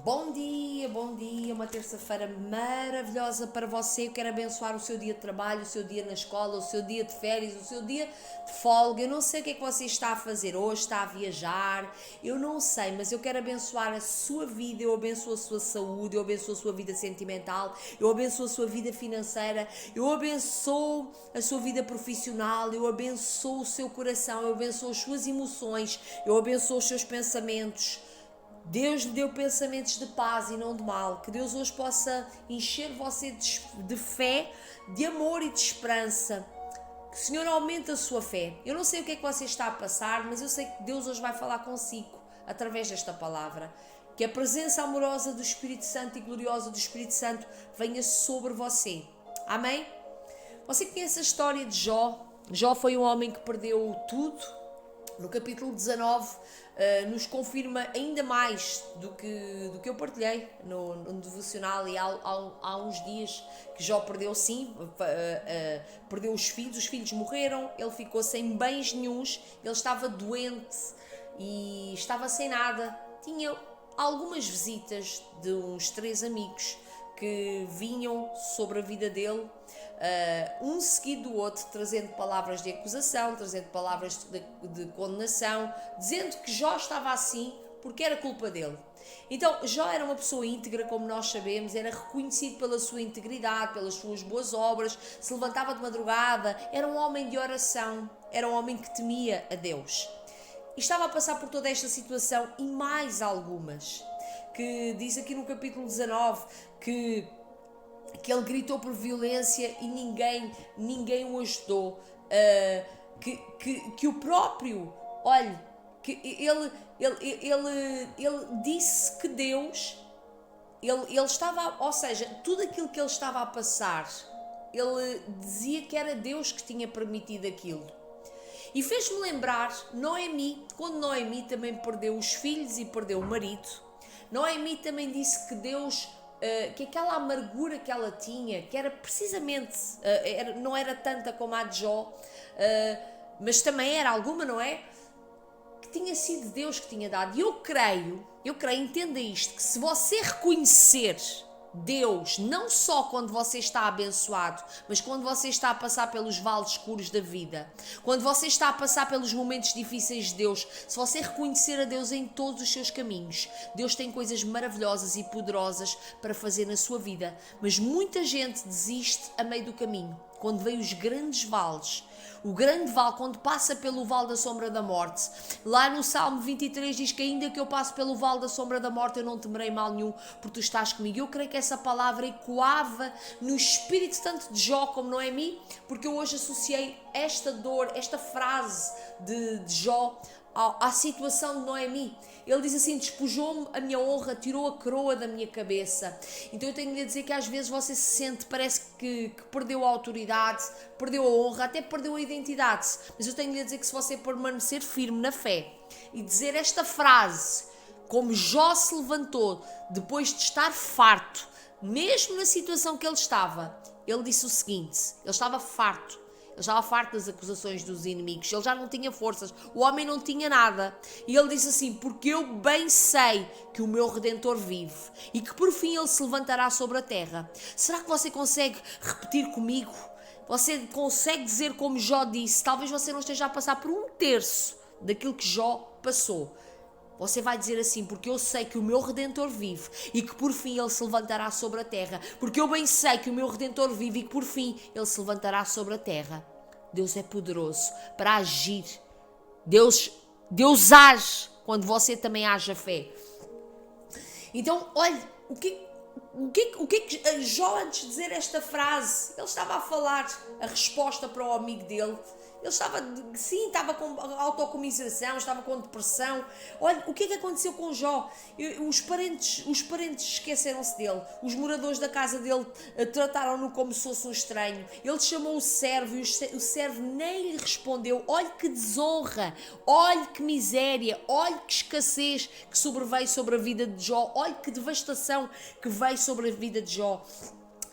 Bom dia, uma terça-feira maravilhosa para você. Eu quero abençoar o seu dia de trabalho, o seu dia na escola, o seu dia de férias, o seu dia de folga. Eu não sei o que é que você está a fazer hoje, está a viajar, eu não sei, mas eu quero abençoar a sua vida, eu abençoo a sua saúde, eu abençoo a sua vida sentimental, eu abençoo a sua vida financeira, eu abençoo a sua vida profissional, eu abençoo o seu coração, eu abençoo as suas emoções, eu abençoo os seus pensamentos. Deus lhe deu pensamentos de paz e não de mal. Que Deus hoje possa encher você de fé, de amor e de esperança. Que o Senhor aumente a sua fé. Eu não sei o que é que você está a passar, mas eu sei que Deus hoje vai falar consigo através desta palavra. Que a presença amorosa do Espírito Santo e gloriosa do Espírito Santo venha sobre você. Amém? Você conhece a história de Jó? Jó foi um homem que perdeu tudo. No capítulo 19 nos confirma ainda mais do que eu partilhei no devocional e há uns dias que Jó perdeu sim, perdeu os filhos morreram, ele ficou sem bens nenhuns, ele estava doente e estava sem nada, tinha algumas visitas de uns 3 amigos que vinham sobre a vida dele, um seguido do outro, trazendo palavras de acusação, trazendo palavras de condenação, dizendo que Jó estava assim porque era culpa dele. Então, Jó era uma pessoa íntegra, como nós sabemos, era reconhecido pela sua integridade, pelas suas boas obras, se levantava de madrugada, era um homem de oração, era um homem que temia a Deus. E estava a passar por toda esta situação e mais algumas, que diz aqui no capítulo 19 que ele gritou por violência e ninguém o ajudou, que o próprio, olhe, que ele disse que Deus, ele estava, ou seja, tudo aquilo que ele estava a passar, ele dizia que era Deus que tinha permitido aquilo. E fez-me lembrar Noemi, quando Noemi também perdeu os filhos e perdeu o marido. Noemi também disse que Deus, que aquela amargura que ela tinha, que era precisamente, não era tanta como a de Jó, mas também era alguma, não é? Que tinha sido Deus que tinha dado. E eu creio, entenda isto, que se você reconhecer Deus, não só quando você está abençoado, mas quando você está a passar pelos vales escuros da vida, quando você está a passar pelos momentos difíceis de Deus, se você reconhecer a Deus em todos os seus caminhos, Deus tem coisas maravilhosas e poderosas para fazer na sua vida. Mas muita gente desiste a meio do caminho, quando vem os grandes vales. O grande vale, quando passa pelo vale da sombra da morte. Lá no Salmo 23 diz que ainda que eu passe pelo vale da sombra da morte, eu não temerei mal nenhum, porque tu estás comigo. Eu creio que essa palavra ecoava no espírito tanto de Jó como Noemi, porque eu hoje associei esta dor, esta frase de Jó à situação de Noemi. Ele diz assim: despojou-me a minha honra, tirou a coroa da minha cabeça. Então eu tenho de dizer que às vezes você se sente, parece que perdeu a autoridade, perdeu a honra, até perdeu a identidade. Mas eu tenho de dizer que se você permanecer firme na fé e dizer esta frase, como Jó se levantou depois de estar farto, mesmo na situação que ele estava, ele disse o seguinte: ele estava farto. Ele estava farto das acusações dos inimigos, ele já não tinha forças, o homem não tinha nada. E ele disse assim: porque eu bem sei que o meu Redentor vive e que por fim ele se levantará sobre a terra. Será que você consegue repetir comigo? Você consegue dizer como Jó disse? Talvez você não esteja a passar por 1/3 daquilo que Jó passou. Você vai dizer assim: porque eu sei que o meu Redentor vive e que por fim ele se levantará sobre a terra. Porque eu bem sei que o meu Redentor vive e que por fim ele se levantará sobre a terra. Deus é poderoso para agir. Deus age quando você também age a fé. Então, olha, o que Jó, antes de dizer esta frase, ele estava a falar a resposta para o amigo dele. Ele estava com autocomiseração, estava com depressão. Olha, o que é que aconteceu com Jó? Os parentes esqueceram-se dele. Os moradores da casa dele trataram-no como se fosse um estranho. Ele chamou o servo e o servo nem lhe respondeu. Olha que desonra, olha que miséria, olha que escassez que sobreveio sobre a vida de Jó. Olha que devastação que veio sobre a vida de Jó.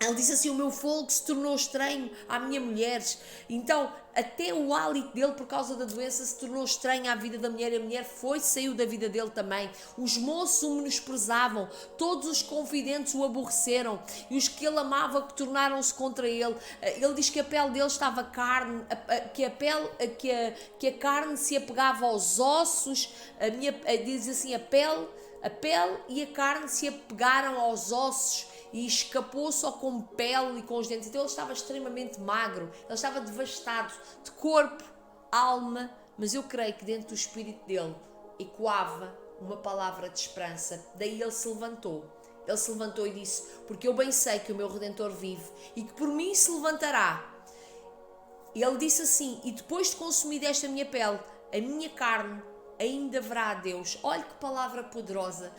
Ele disse assim: o meu fogo se tornou estranho à minha mulher. Então, até o hálito dele, por causa da doença, se tornou estranho à vida da mulher. E a mulher saiu da vida dele também. Os moços o menosprezavam. Todos os confidentes o aborreceram. E os que ele amava que tornaram-se contra ele. Ele diz que a pele dele estava carne, que a carne se apegava aos ossos. Diz assim: a pele e a carne se apegaram aos ossos e escapou só com pele e com os dentes. Então ele estava extremamente magro, ele estava devastado de corpo, alma, mas eu creio que dentro do espírito dele ecoava uma palavra de esperança. Daí ele se levantou. Ele se levantou e disse: porque eu bem sei que o meu Redentor vive e que por mim se levantará. Ele disse assim: e depois de consumir esta minha pele, a minha carne ainda verá a Deus. Olha que palavra poderosa.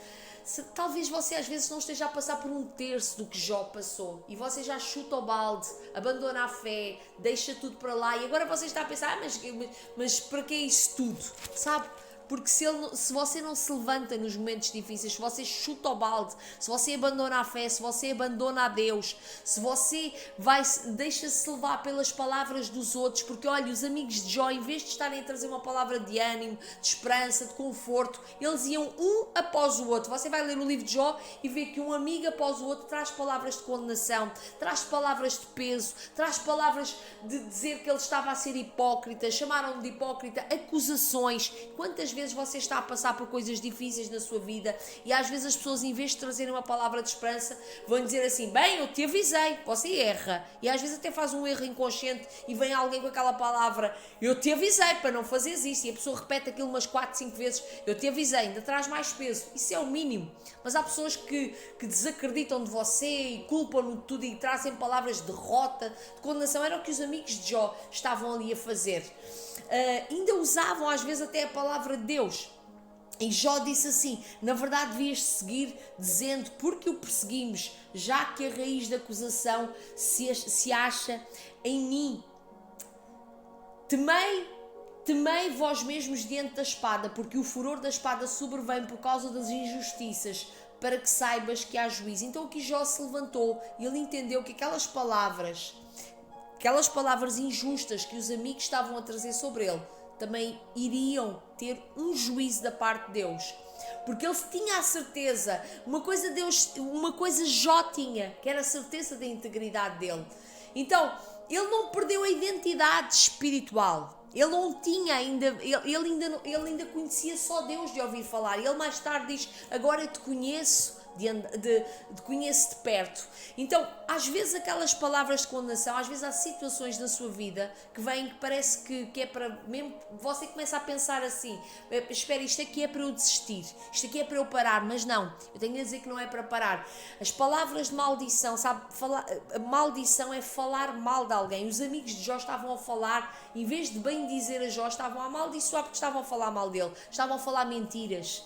Talvez você às vezes não esteja a passar por um terço do que Jó passou e você já chuta o balde, abandona a fé, deixa tudo para lá e agora você está a pensar: mas para que é isso tudo? Sabe? Porque se você não se levanta nos momentos difíceis, se você chuta o balde, se você abandona a fé, se você abandona a Deus, se você deixa-se levar pelas palavras dos outros, porque olha, os amigos de Jó, em vez de estarem a trazer uma palavra de ânimo, de esperança, de conforto, eles iam um após o outro. Você vai ler o livro de Jó e vê que um amigo após o outro traz palavras de condenação, traz palavras de peso, traz palavras de dizer que ele estava a ser hipócrita, chamaram-no de hipócrita, acusações. Quantas vezes você está a passar por coisas difíceis na sua vida e às vezes as pessoas, em vez de trazerem uma palavra de esperança, vão dizer assim: bem, eu te avisei, você erra, e às vezes até faz um erro inconsciente e vem alguém com aquela palavra: eu te avisei para não fazeres isso, e a pessoa repete aquilo umas 4, 5 vezes: eu te avisei, ainda traz mais peso. Isso é o mínimo, mas há pessoas que desacreditam de você e culpam-no de tudo e trazem palavras de derrota, de condenação. Era o que os amigos de Jó estavam ali a fazer. Ainda usavam às vezes até a palavra de Deus. E Jó disse assim: na verdade devias seguir dizendo: porque o perseguimos, já que a raiz da acusação se acha em mim. Temei vós mesmos diante da espada, porque o furor da espada sobrevém por causa das injustiças, para que saibas que há juízo. Então aqui Jó se levantou e ele entendeu que aquelas palavras injustas que os amigos estavam a trazer sobre ele, também iriam ter um juízo da parte de Deus. Porque ele tinha a certeza, uma coisa Jó tinha, que era a certeza da integridade dele. Então, ele não perdeu a identidade espiritual. Ele não tinha ainda, ele ainda conhecia só Deus de ouvir falar. Ele mais tarde diz: agora eu te conheço, conheço de perto. Então, às vezes aquelas palavras de condenação, às vezes há situações na sua vida que vêm, que parece que é para mesmo, você começa a pensar assim: espera, isto aqui é para eu desistir, isto aqui é para eu parar. Mas não, eu tenho a dizer que não é para parar. As palavras de maldição, sabe, maldição é falar mal de alguém. Os amigos de Jó estavam a falar, em vez de bem dizer a Jó, estavam a amaldiçoar, porque estavam a falar mal dele, estavam a falar mentiras.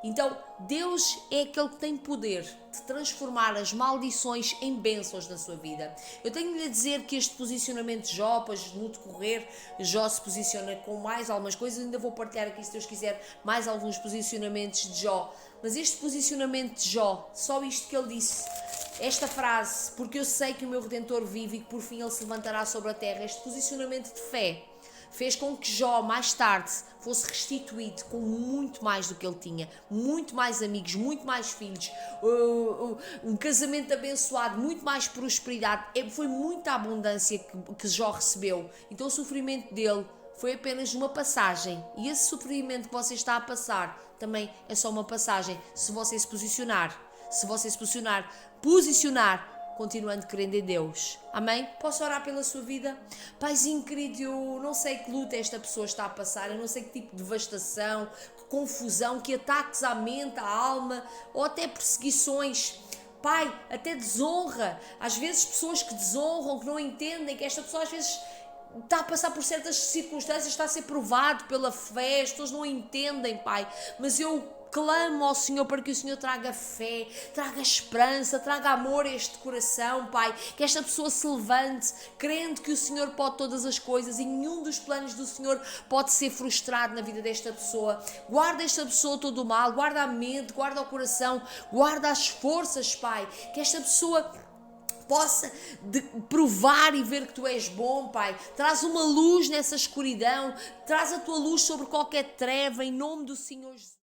Então, Deus é aquele que tem poder de transformar as maldições em bênçãos na sua vida. Eu tenho-lhe a dizer que este posicionamento de Jó, pois no decorrer, Jó se posiciona com mais algumas coisas, ainda vou partilhar aqui, se Deus quiser, mais alguns posicionamentos de Jó. Mas este posicionamento de Jó, só isto que ele disse, esta frase: porque eu sei que o meu Redentor vive e que por fim ele se levantará sobre a terra, este posicionamento de fé fez com que Jó, mais tarde, fosse restituído com muito mais do que ele tinha, muito mais amigos, muito mais filhos, um casamento abençoado, muito mais prosperidade. Foi muita abundância que Jó recebeu. Então o sofrimento dele foi apenas uma passagem, e esse sofrimento que você está a passar também é só uma passagem, se você se posicionar, continuando crendo em Deus. Amém? Posso orar pela sua vida? Paizinho querido, eu não sei que luta esta pessoa está a passar, eu não sei que tipo de devastação, que confusão, que ataques à mente, à alma, ou até perseguições. Pai, até desonra. Às vezes pessoas que desonram, que não entendem, que esta pessoa às vezes está a passar por certas circunstâncias, está a ser provado pela fé, as pessoas não entendem, Pai, mas eu clamo ao Senhor para que o Senhor traga fé, traga esperança, traga amor a este coração, Pai, que esta pessoa se levante, crendo que o Senhor pode todas as coisas e nenhum dos planos do Senhor pode ser frustrado na vida desta pessoa. Guarda esta pessoa todo o mal, guarda a mente, guarda o coração, guarda as forças, Pai, que esta pessoa possa provar e ver que Tu és bom, Pai. Traz uma luz nessa escuridão, traz a Tua luz sobre qualquer treva, em nome do Senhor Jesus.